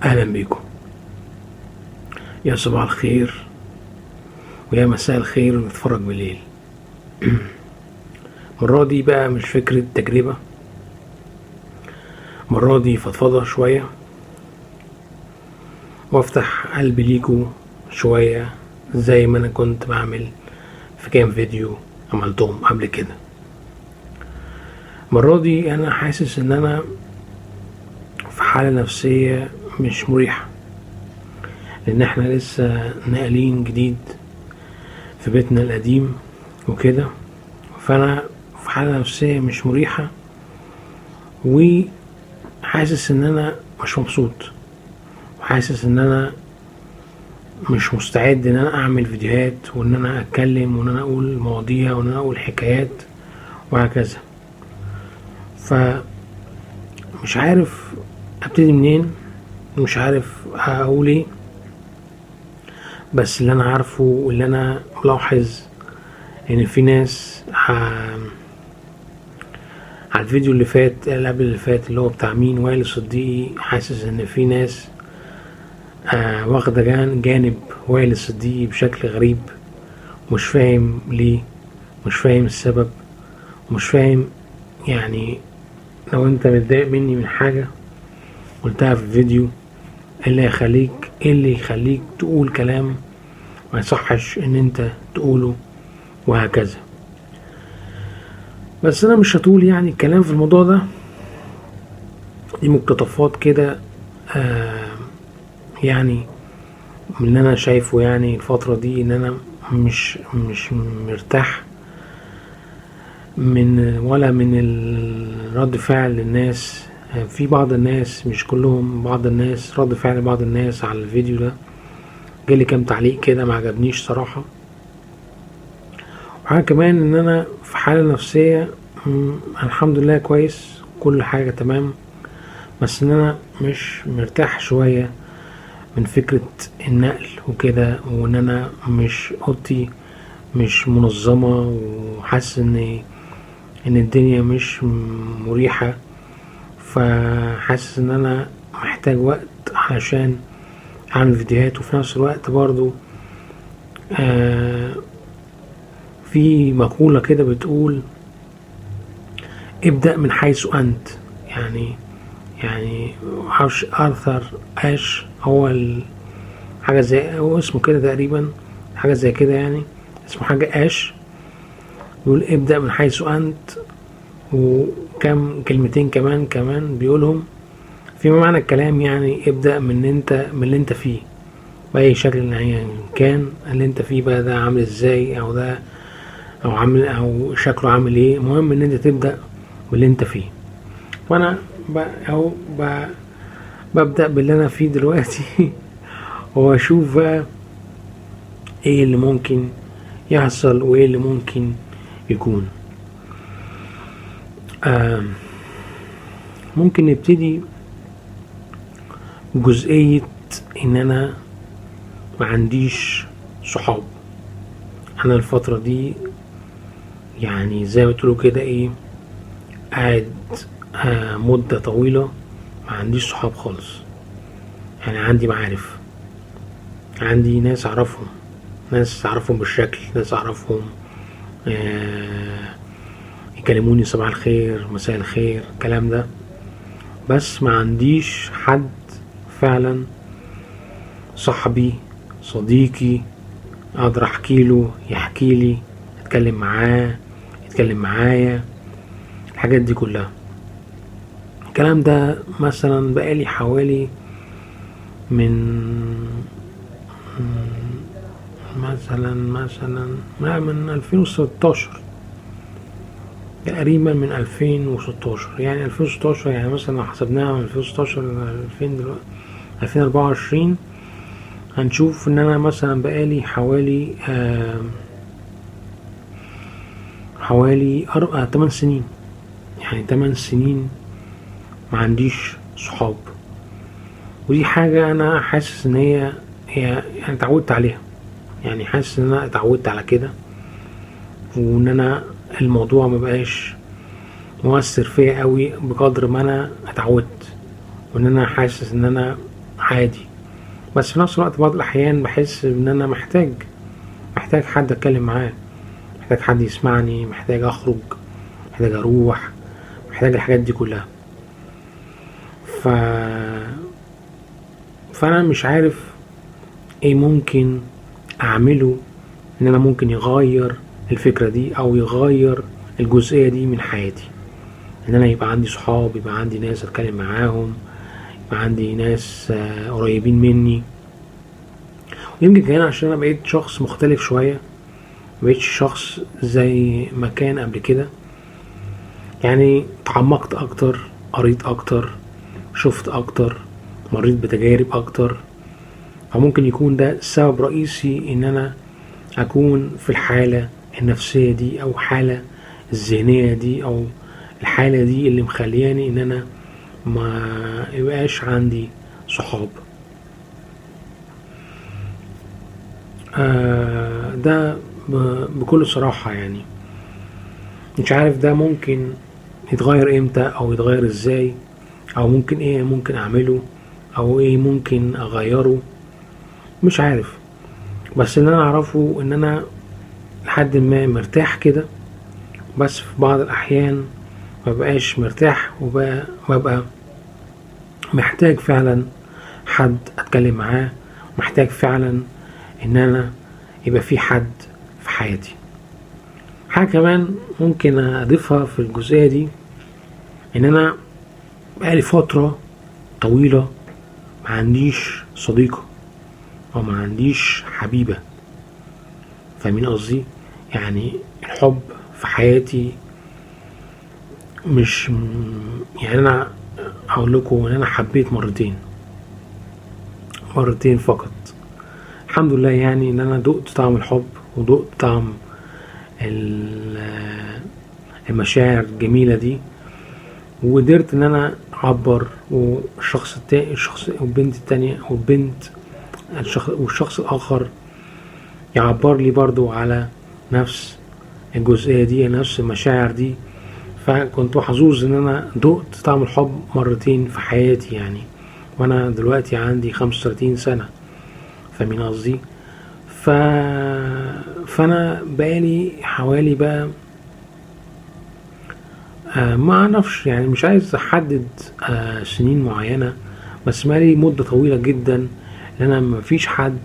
اهلا بيكم. يا صباح الخير ويا مساء الخير ونتفرج بالليل. المرة دي بقى مش فكرة تجربة، المرة دي فضفضة شوية وافتح قلبي ليكوا شوية زي ما انا كنت بعمل في كام فيديو عملتهم قبل كده. المرة دي انا حاسس ان انا في حالة نفسية مش مريحة، لان احنا لسه ناقلين جديد في بيتنا القديم وكده، فانا في حالة نفسية مش مريحة وحاسس ان انا مش مبسوط، وحاسس ان انا مش مستعد ان انا اعمل فيديوهات وان انا اتكلم وان انا اقول مواضيع وان انا اقول حكايات وهكذا. فمش عارف ابتدي منين، مش عارف اقول ايه، بس اللي انا عارفه واللي انا ملاحظ ان في ناس على الفيديو اللي فات اللي قبل اللي فات اللي هو بتاع مين وائل صديقي، حاسس ان في ناس واخده جانب وائل الصديقي بشكل غريب، مش فاهم ليه، مش فاهم السبب، مش فاهم. يعني لو انت متضايق مني من حاجه قلتها في الفيديو، ايه اللي يخليك تقول كلام ما يصحش ان انت تقوله وهكذا. بس انا مش هطول يعني الكلام في الموضوع ده، دي مقتطفات كده يعني من اللي انا شايفه يعني الفترة دي، ان انا مش مرتاح من ولا من رد فعل الناس. في بعض الناس، مش كلهم، بعض الناس رد فعل بعض الناس على الفيديو ده جالي كام تعليق كده ما عجبنيش صراحة. وحاجة كمان ان انا في حالة نفسية الحمد لله كويس، كل حاجة تمام، بس ان انا مش مرتاح شوية من فكرة النقل وكده، وان انا مش اوضتي مش منظمة، وحاسس ان الدنيا مش مريحة، فحاسس ان انا محتاج وقت علشان اعمل فيديوهات. وفي نفس الوقت برضو في مقولة كده بتقول ابدأ من حيث انت. يعني معرفش ارثر اش هو حاجة زي هو اسمه كده تقريبا، حاجة زي كده يعني اسمه حاجة اش، بيقول ابدأ من حيث انت، وكم كلمتين كمان بيقولهم فيما معنى الكلام، يعني ابدأ من اللي انت فيه بأي شكل يعني كان اللي انت فيه بقى، ده عامل ازاي او ده او عامل او شكله عامل ايه، المهم ان انت تبدأ باللي انت فيه. وانا ببدأ باللي انا فيه دلوقتي واشوف بقى ايه اللي ممكن يحصل وايه اللي ممكن يكون. ممكن نبتدي بجزئية ان انا ما عنديش صحاب. انا الفترة دي يعني زي ما تقولوا كده ايه، قاعد مدة طويلة ما عنديش صحاب خالص. يعني عندي معارف، عندي ناس اعرفهم بالشكل، ناس اعرفهم يكلموني صباح الخير مساء الخير الكلام ده، بس ما عنديش حد فعلا صاحبي صديقي اقدر احكيله يحكيلي، اتكلم معاه يتكلم معايا، الحاجات دي كلها. الكلام ده مثلا بقالي حوالي من 2016 تقريبا، من 2016 يعني 2016 يعني مثلا لو حسبناها من 2016 ل 2000 دلوقتي 2024 هنشوف ان انا مثلا بقالي حوالي 8 سنين، يعني 8 سنين ما عنديش صحاب. ودي حاجة انا حاسس ان هي يعني اتعودت عليها، يعني حاسس ان انا اتعودت على كده، وان انا الموضوع مبقاش مؤثر فيا قوي بقدر ما انا اتعودت، وان انا حاسس ان انا عادي. بس في نفس الوقت بعض الاحيان بحس ان انا محتاج حد اتكلم معاه، محتاج حد يسمعني، محتاج اخرج، محتاج اروح، محتاج الحاجات دي كلها. ف... فانا مش عارف ايه ممكن اعمله ان انا ممكن يغير الفكرة دي او يغير الجزئية دي من حياتي، ان انا يبقى عندي صحاب، يبقى عندي ناس اتكلم معاهم، يبقى عندي ناس قريبين مني. ويمكن كمان عشان انا بقيت شخص مختلف شوية، مبقتش شخص زي ما كان قبل كده، يعني تعمقت اكتر، قريت اكتر، شفت اكتر، مريت بتجارب اكتر. فممكن يكون ده سبب رئيسي ان انا اكون في الحالة النفسية دي او حالة الذهنية دي او الحالة دي اللي مخلياني ان انا ما يبقاش عندي صحاب. ده بكل صراحة يعني مش عارف ده ممكن يتغير امتى او يتغير ازاي، او ممكن ايه ممكن اعمله او ايه ممكن اغيره، مش عارف. بس اللي انا اعرفه ان انا لحد ما مرتاح كده، بس في بعض الاحيان مبقاش مرتاح وببقى محتاج فعلا حد اتكلم معاه، محتاج فعلا ان انا يبقى في حد في حياتي. حاجة كمان ممكن اضيفها في الجزئية دي، ان انا بقالي فترة طويلة ما عنديش صديقة او ما عنديش حبيبة. فاهمين قصدي؟ يعني الحب في حياتي مش يعني انا هقول لكم ان انا حبيت مرتين فقط. الحمد لله يعني ان انا دقت طعم الحب ودقت طعم المشاعر الجميلة دي، وقدرت ان انا اعبر، والشخص التاني والبنت التانية والشخص الاخر يعبر لي برضو على نفس الجزئية دي، نفس المشاعر دي. فكنت محظوظ ان انا دقت طعم الحب مرتين في حياتي يعني، وانا دلوقتي عندي 35 سنة. فاهمين قصدي؟ فانا بقالي حوالي بقى ما اعرفش يعني، مش عايز احدد سنين معينة، بس بقالي مدة طويلة جدا لان انا مفيش حد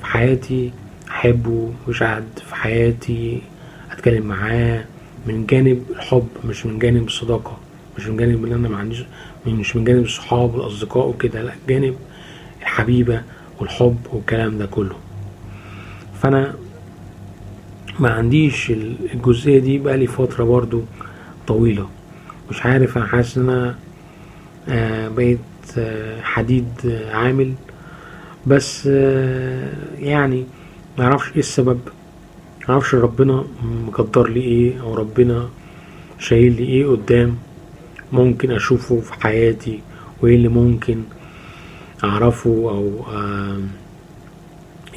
في حياتي احبه، مش حد في حياتي اتكلم معاه من جانب الحب، مش من جانب الصداقة، مش من جانب اللي انا ما عنديش، مش من جانب الصحاب والاصدقاء وكده، لا جانب الحبيبة والحب والكلام ده كله. فانا ما عنديش الجزئية دي بقالي فترة برضو طويلة. مش عارف، انا حاسس ان انا بقيت حديد عامل، بس يعني ما اعرفش ايه السبب، ما اعرفش ربنا مقدر لي ايه او ربنا شايل لي ايه قدام ممكن اشوفه في حياتي، وايه اللي ممكن اعرفه او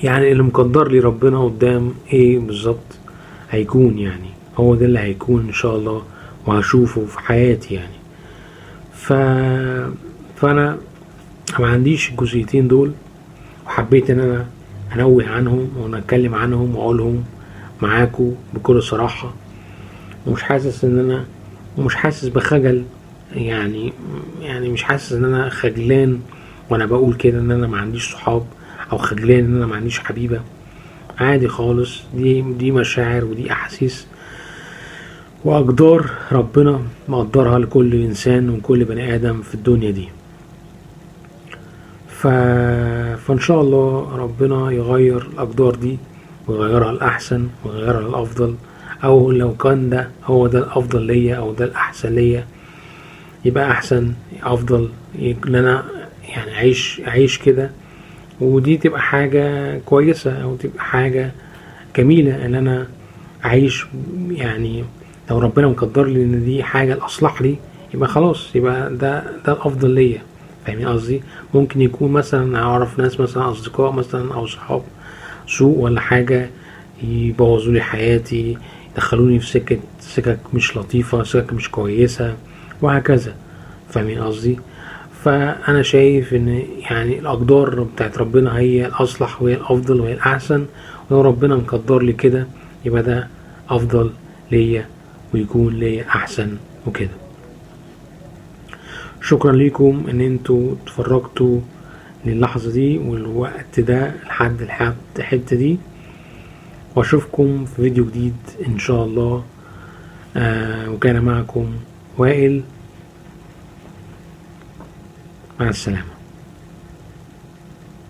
يعني اللي مقدر لي ربنا قدام ايه بالظبط هيكون، يعني هو ده اللي هيكون ان شاء الله وهشوفه في حياتي يعني. فانا ما عنديش الجزئيتين دول، وحبيت ان انا انوه عنهم ونتكلم عنهم واقولهم معاكم بكل صراحة، ومش حاسس ان انا ومش حاسس بخجل يعني مش حاسس ان انا خجلان وانا بقول كده ان انا ما عنديش صحاب، او خجلان ان انا ما عنديش حبيبة. عادي خالص، دي مشاعر ودي احاسيس واقدار ربنا مقدرها لكل انسان وكل بني ادم في الدنيا دي. فان شاء الله ربنا يغير الاقدار دي ويغيرها الاحسن ويغيرها الافضل، او لو كان ده هو ده الافضل ليا او ده الاحسن ليا يبقى احسن افضل، ان انا يعني اعيش كده، ودي تبقى حاجة كويسة او تبقى حاجة جميلة ان انا اعيش. يعني لو ربنا مقدر لي ان دي حاجة الاصلح لي يبقى خلاص، يبقى ده الافضل ليا. فاهمين قصدي؟ ممكن يكون مثلا اعرف ناس مثلا اصدقاء مثلا او صحاب سوء ولا حاجة يبوظوا لي حياتي، يدخلوني في سكك مش لطيفة، سكك مش كويسة وهكذا. فاهمين قصدي؟ فانا شايف ان يعني الاقدار بتاعت ربنا هي الاصلح وهي الافضل وهي الاحسن، ولو ربنا مقدر لي كده يبقى ده افضل ليا ويكون ليا احسن وكده. شكرا ليكم ان انتوا اتفرجتوا للحظة دي والوقت ده لحد الحتة دي، واشوفكم في فيديو جديد ان شاء الله. وكان معكم وائل، مع السلامة.